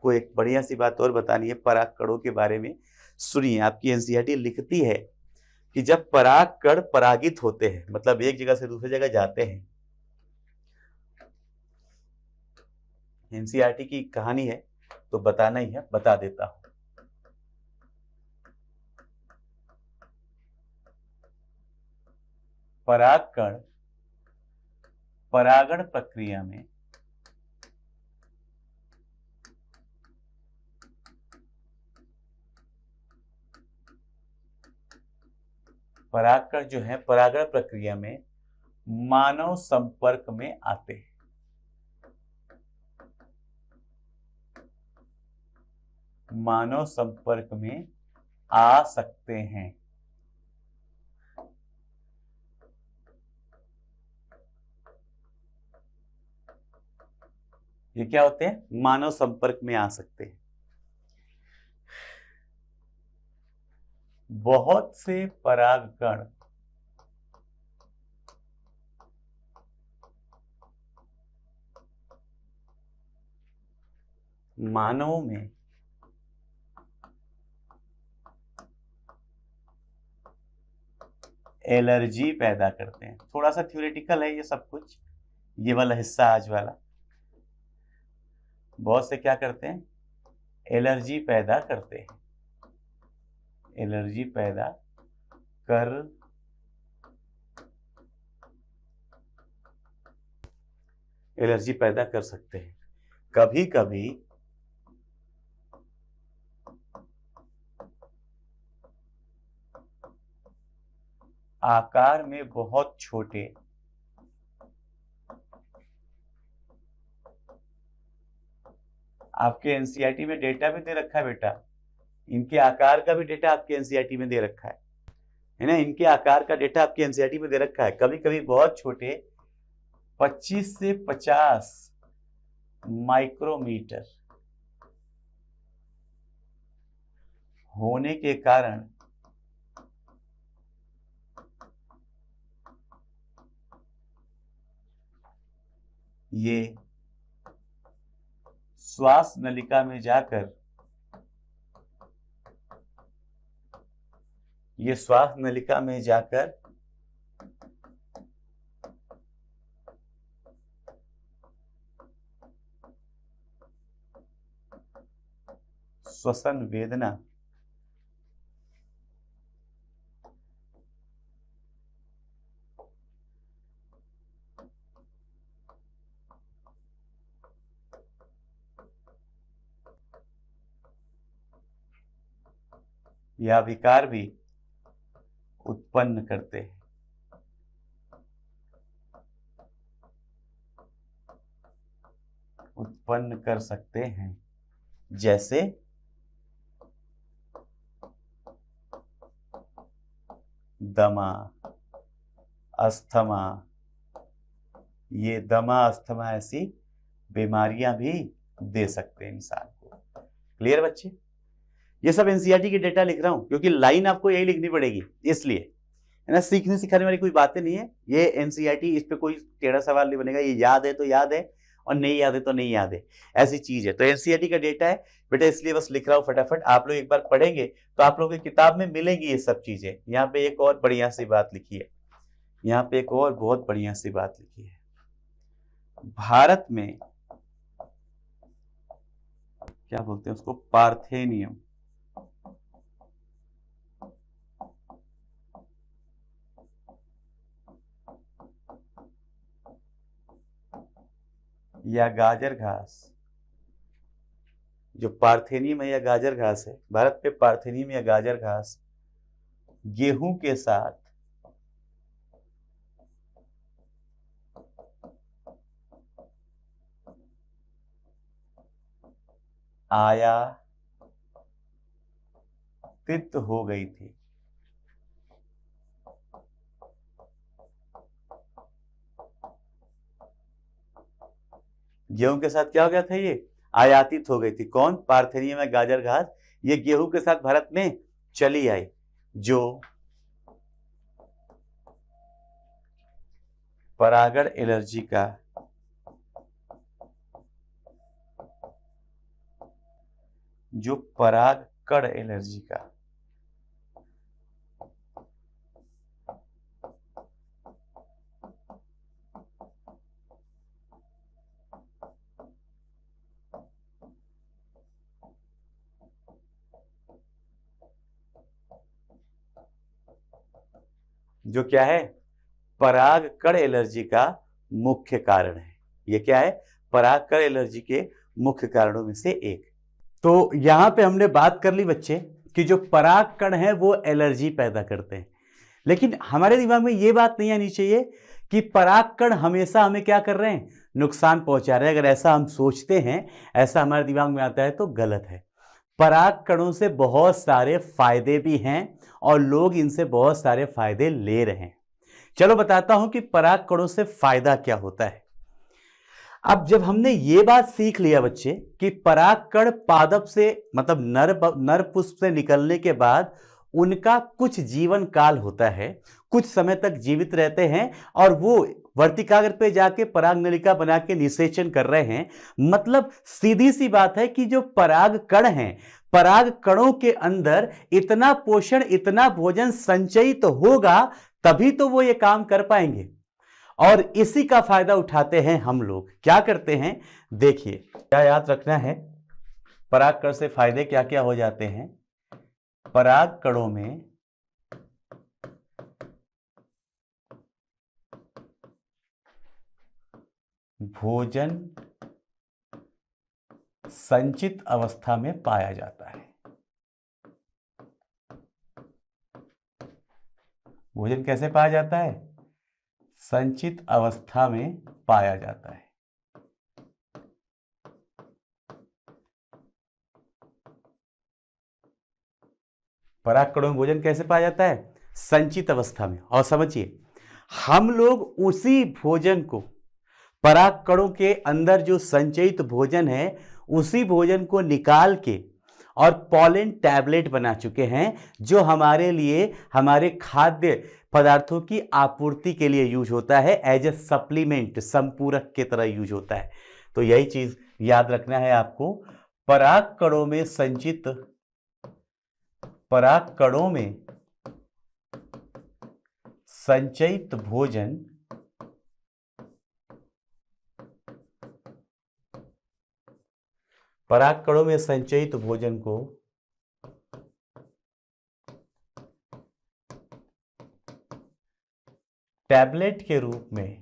आपको एक बढ़िया सी बात और बतानी है परागकणों के बारे में। सुनिए, आपकी एनसीईआरटी लिखती है कि जब परागकण परागित होते हैं, मतलब एक जगह से दूसरी जगह जाते हैं, एनसीईआरटी की कहानी है तो बताना ही है, बता देता हूं। परागकण परागण प्रक्रिया में परागकण जो है परागण प्रक्रिया में मानव संपर्क में आते हैं। मानव संपर्क में आ सकते हैं। ये क्या होते हैं? मानव संपर्क में आ सकते हैं। बहुत से परागकण मानवों में एलर्जी पैदा करते हैं। थोड़ा सा थ्योरेटिकल है ये सब कुछ, ये वाला हिस्सा आज वाला। बहुत से क्या करते हैं? एलर्जी पैदा करते हैं। एलर्जी पैदा कर एलर्जी पैदा कर सकते हैं। कभी कभी आकार में बहुत छोटे आपके एनसीईआरटी में डेटा भी दे रखा है बेटा, इनके आकार का भी डेटा आपके एनसीईआरटी में दे रखा है ना? इनके आकार का डेटा आपके एनसीईआरटी में दे रखा है। कभी कभी बहुत छोटे 25 से 50 माइक्रोमीटर होने के कारण ये श्वास नलिका में जाकर श्वसन वेदना या विकार भी उत्पन्न करते हैं। उत्पन्न कर सकते हैं, जैसे दमा, अस्थमा। ये दमा अस्थमा ऐसी बीमारियां भी दे सकते हैं इंसान को। क्लियर बच्चे? ये सब एनसीईआरटी की डेटा लिख रहा हूं क्योंकि लाइन आपको यही लिखनी पड़ेगी, इसलिए है ना। सीखने सिखाने वाली कोई बातें नहीं है ये एनसीईआरटी, इस पे कोई टेढ़ा सवाल नहीं बनेगा। ये याद है तो याद है और नहीं याद है तो नहीं याद है, ऐसी चीज है। तो एनसीईआरटी का डेटा है बेटा, इसलिए बस लिख रहा हूं फटाफट। आप लोग एक बार पढ़ेंगे तो आप लोगों की किताब में मिलेंगी ये सब चीजें। यहाँ पे एक और बढ़िया सी बात लिखी है, यहाँ पे एक और बहुत बढ़िया सी बात लिखी है। भारत में क्या बोलते हैं उसको? पार्थेनियम। या गाजर घास, जो पार्थेनियम है या गाजर घास है, भारत में पार्थेनियम या गाजर घास गेहूं के साथ आयातित हो गई थी। गेहूं के साथ क्या हो गया था? ये आयातित हो गई थी। कौन? पार्थेनियम या गाजर घास। ये गेहूं के साथ भारत में चली आई, जो परागण एलर्जी का जो परागकण एलर्जी का जो क्या है, परागकण एलर्जी का मुख्य कारण है। ये क्या है, परागकण एलर्जी के मुख्य कारणों में से एक। तो यहां पे हमने बात कर ली बच्चे कि जो परागकण है वो एलर्जी पैदा करते हैं, लेकिन हमारे दिमाग में ये बात नहीं आनी चाहिए कि परागकण हमेशा हमें क्या कर रहे हैं, नुकसान पहुंचा रहे हैं। अगर ऐसा हम सोचते हैं, ऐसा हमारे दिमाग में आता है तो गलत है। परागकणों से बहुत सारे फायदे भी हैं और लोग इनसे बहुत सारे फायदे ले रहे हैं। चलो बताता हूं कि परागकणों से फायदा क्या होता है। अब जब हमने ये बात सीख लिया बच्चे कि परागकण पादप से मतलब नर पुष्प से निकलने के बाद उनका कुछ जीवन काल होता है, कुछ समय तक जीवित रहते हैं और वो वर्तिकाग्र पे जाके पराग नलिका बना के निषेचन कर रहे हैं। मतलब सीधी सी बात है कि जो परागकण हैं, पराग कणों के अंदर इतना पोषण, इतना भोजन संचयित तो होगा, तभी तो वो ये काम कर पाएंगे। और इसी का फायदा उठाते हैं हम लोग। क्या करते हैं, देखिए क्या याद रखना है, परागकण से फायदे क्या क्या हो जाते हैं। परागकणों में भोजन संचित अवस्था में पाया जाता है। भोजन कैसे पाया जाता है, संचित अवस्था में पाया जाता है। परागकणों में भोजन कैसे पाया जाता है, संचित अवस्था में। और समझिए, हम लोग उसी भोजन को, परागकणों के अंदर जो संचयित भोजन है, उसी भोजन को निकाल के और पॉलन टैबलेट बना चुके हैं, जो हमारे लिए, हमारे खाद्य पदार्थों की आपूर्ति के लिए यूज होता है, एज ए सप्लीमेंट, संपूरक के तरह यूज होता है। तो यही चीज याद रखना है आपको। परागकणों में संचित, परागकणों में संचयित भोजन परागकणों में संचयित भोजन को टैबलेट के रूप में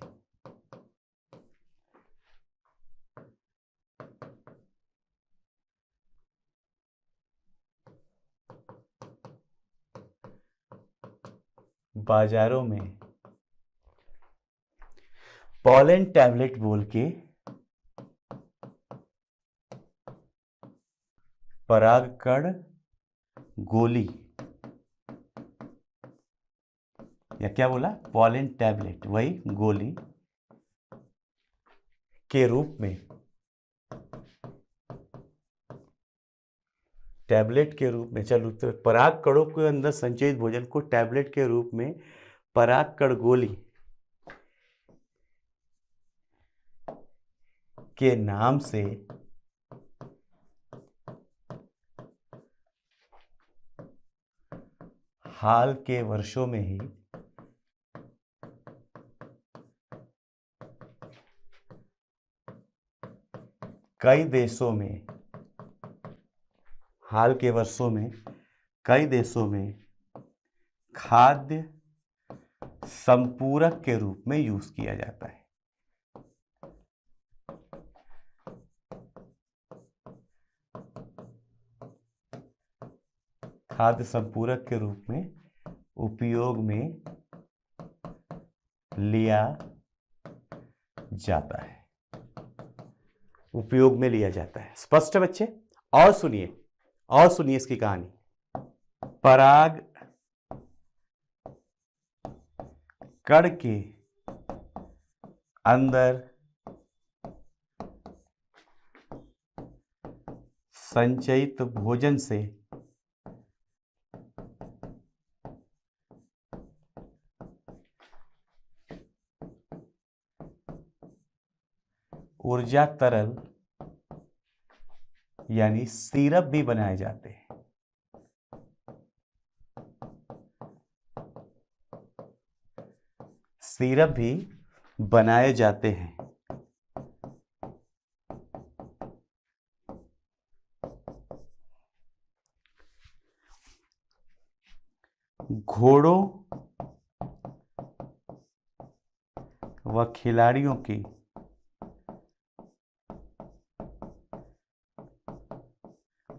बाजारों में पॉलन टैबलेट बोल के परागकण गोली, या क्या बोला, पॉलन टैबलेट, वही गोली के रूप में, टैबलेट के रूप में, चलो तो परागकणों के अंदर संचयित भोजन को टैबलेट के रूप में परागकण गोली के नाम से हाल के वर्षों में ही कई देशों में, हाल के वर्षों में कई देशों में खाद्य संपूरक के रूप में यूज किया जाता है। खाद्य संपूरक के रूप में उपयोग में लिया जाता है, उपयोग में लिया जाता है। स्पष्ट है बच्चे? और सुनिए, और सुनिए इसकी कहानी। पराग कण के अंदर संचयित भोजन से ऊर्जा तरल यानी सिरप भी बनाए जाते हैं। सिरप भी बनाए जाते हैं। घोड़ों व खिलाड़ियों की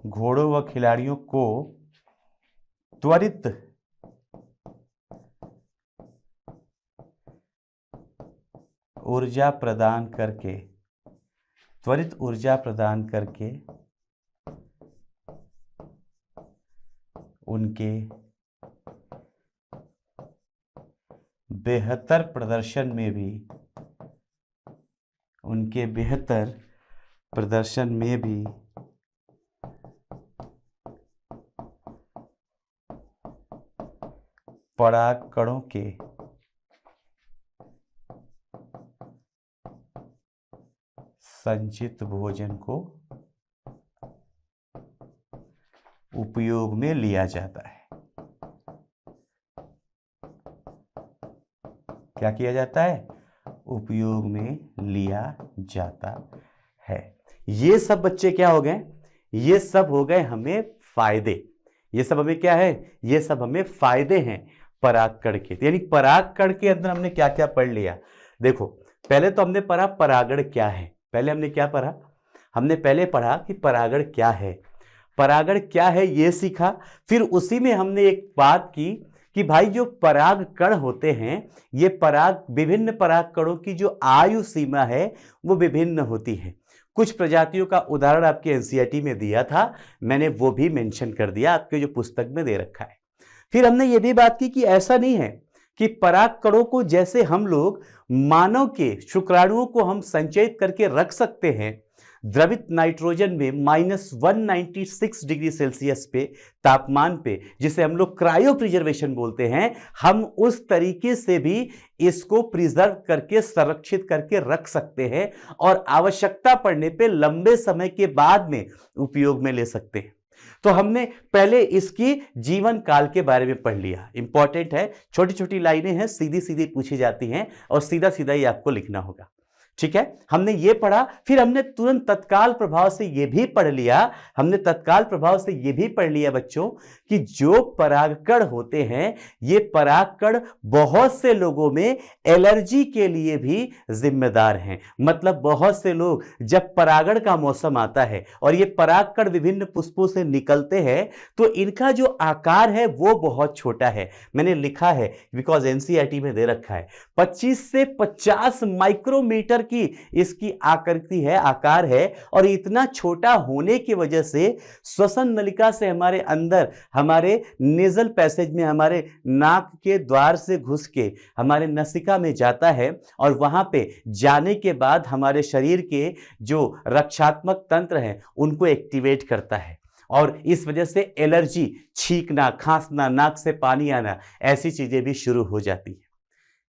घोड़ों व खिलाड़ियों को त्वरित ऊर्जा प्रदान करके उनके बेहतर प्रदर्शन में भी परागकणों के संचित भोजन को उपयोग में लिया जाता है। क्या किया जाता है? उपयोग में लिया जाता है। ये सब बच्चे क्या हो गए? ये सब हो गए हमें फायदे। ये सब हमें क्या है? ये सब हमें फायदे हैं परागकण के। यानी परागकण के अंदर हमने क्या क्या पढ़ लिया? देखो, पहले तो हमने पढ़ा परागण क्या है। पहले हमने क्या पढ़ा? हमने पहले पढ़ा कि परागण क्या है। परागण क्या है ये सीखा। फिर उसी में हमने एक बात की कि भाई जो परागकण होते हैं, ये विभिन्न परागकणों की जो आयु सीमा है वो विभिन्न होती है। कुछ प्रजातियों का उदाहरण आपके एनसीईआरटी में दिया था, मैंने वो भी मेंशन कर दिया, आपके जो पुस्तक में दे रखा है। फिर हमने ये भी बात की कि ऐसा नहीं है कि परागकणों को जैसे हम लोग मानव के शुक्राणुओं को हम संचयित करके रख सकते हैं द्रवित नाइट्रोजन में -196 डिग्री सेल्सियस पे तापमान पे, जिसे हम लोग क्रायो प्रिजर्वेशन बोलते हैं, हम उस तरीके से भी इसको प्रिजर्व करके संरक्षित करके रख सकते हैं और आवश्यकता पड़ने पे लंबे समय के बाद में उपयोग में ले सकते हैं। तो हमने पहले इसकी जीवन काल के बारे में पढ़ लिया। इंपॉर्टेंट है, छोटी छोटी लाइनें हैं, सीधी सीधी पूछी जाती हैं और सीधा सीधा ही आपको लिखना होगा। ठीक है, हमने ये पढ़ा। फिर हमने तुरंत तत्काल प्रभाव से ये भी पढ़ लिया बच्चों कि जो परागकण होते हैं, ये परागकण बहुत से लोगों में एलर्जी के लिए भी जिम्मेदार हैं। मतलब बहुत से लोग जब परागण का मौसम आता है और ये परागकण विभिन्न पुष्पों से निकलते हैं तो इनका जो आकार है वो बहुत छोटा है। मैंने लिखा है बिकॉज एनसीईआरटी में दे रखा है, 25 से 50 माइक्रोमीटर की इसकी आकृति है, आकार है। और इतना छोटा होने की वजह से श्वसन नलिका से हमारे अंदर, हमारे नेजल पैसेज में, हमारे नाक के द्वार से घुस के हमारे नसिका में जाता है और वहां पे जाने के बाद हमारे शरीर के जो रक्षात्मक तंत्र हैं उनको एक्टिवेट करता है और इस वजह से एलर्जी, छींकना, खांसना, नाक से पानी आना, ऐसी चीजें भी शुरू हो जाती है।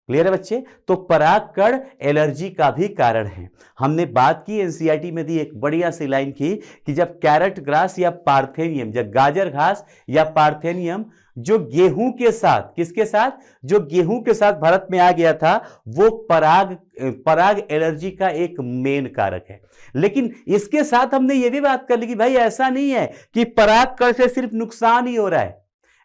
क्लियर है बच्चे? तो परागकण एलर्जी का भी कारण है। हमने बात की, एनसीईआरटी में दी एक बढ़िया सी लाइन की कि जब कैरेट ग्रास या पार्थेनियम, जब गाजर घास या पार्थेनियम जो गेहूं के साथ, किसके साथ? जो गेहूं के साथ भारत में आ गया था, वो पराग एलर्जी का एक मेन कारक है। लेकिन इसके साथ हमने ये भी बात कर ली कि भाई ऐसा नहीं है कि परागकण से सिर्फ नुकसान ही हो रहा है,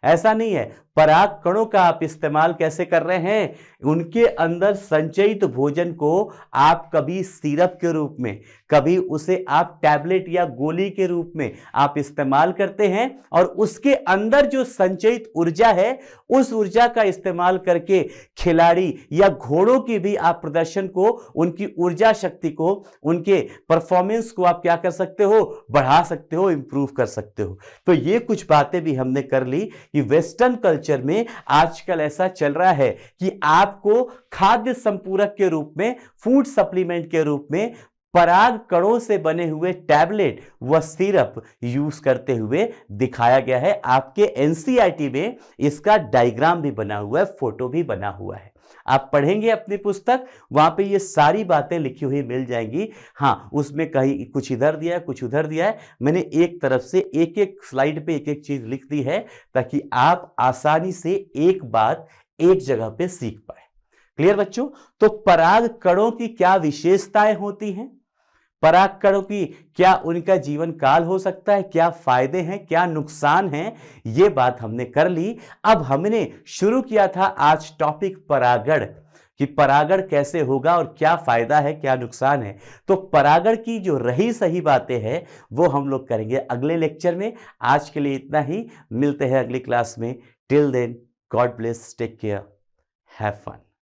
ऐसा नहीं है। परागकणों का आप इस्तेमाल कैसे कर रहे हैं? उनके अंदर संचयित भोजन को आप कभी सिरप के रूप में, कभी उसे आप टैबलेट या गोली के रूप में आप इस्तेमाल करते हैं और उसके अंदर जो संचयित ऊर्जा है उस ऊर्जा का इस्तेमाल करके खिलाड़ी या घोड़ों की भी आप प्रदर्शन को, उनकी ऊर्जा शक्ति को, उनके परफॉर्मेंस को आप क्या कर सकते हो? बढ़ा सकते हो, इंप्रूव कर सकते हो। तो ये कुछ बातें भी हमने कर ली कि वेस्टर्न कल्चर में आजकल ऐसा चल रहा है कि आपको खाद्य संपूरक के रूप में, फूड सप्लीमेंट के रूप में परागकणों से बने हुए टैबलेट व सिरप यूज करते हुए दिखाया गया है। आपके एनसीईआरटी में इसका डायग्राम भी बना हुआ है, फोटो भी बना हुआ है। आप पढ़ेंगे अपनी पुस्तक, वहां पे ये सारी बातें लिखी हुई मिल जाएंगी। हाँ, उसमें कहीं कुछ इधर दिया है, कुछ उधर दिया है, मैंने एक तरफ से एक एक स्लाइड पे एक एक चीज लिख दी है ताकि आप आसानी से एक बात एक जगह पे सीख पाए। क्लियर बच्चों? तो पराग कणों की क्या विशेषताएं होती हैं, पराग कणों की क्या उनका जीवन काल हो सकता है, क्या फायदे हैं, क्या नुकसान हैं, ये बात हमने कर ली। अब हमने शुरू किया था आज टॉपिक परागण, कि परागण कैसे होगा और क्या फायदा है, क्या नुकसान है। तो परागण की जो रही सही बातें हैं वो हम लोग करेंगे अगले लेक्चर में। आज के लिए इतना ही, मिलते हैं अगली क्लास में। Till then, God bless, take care, have fun.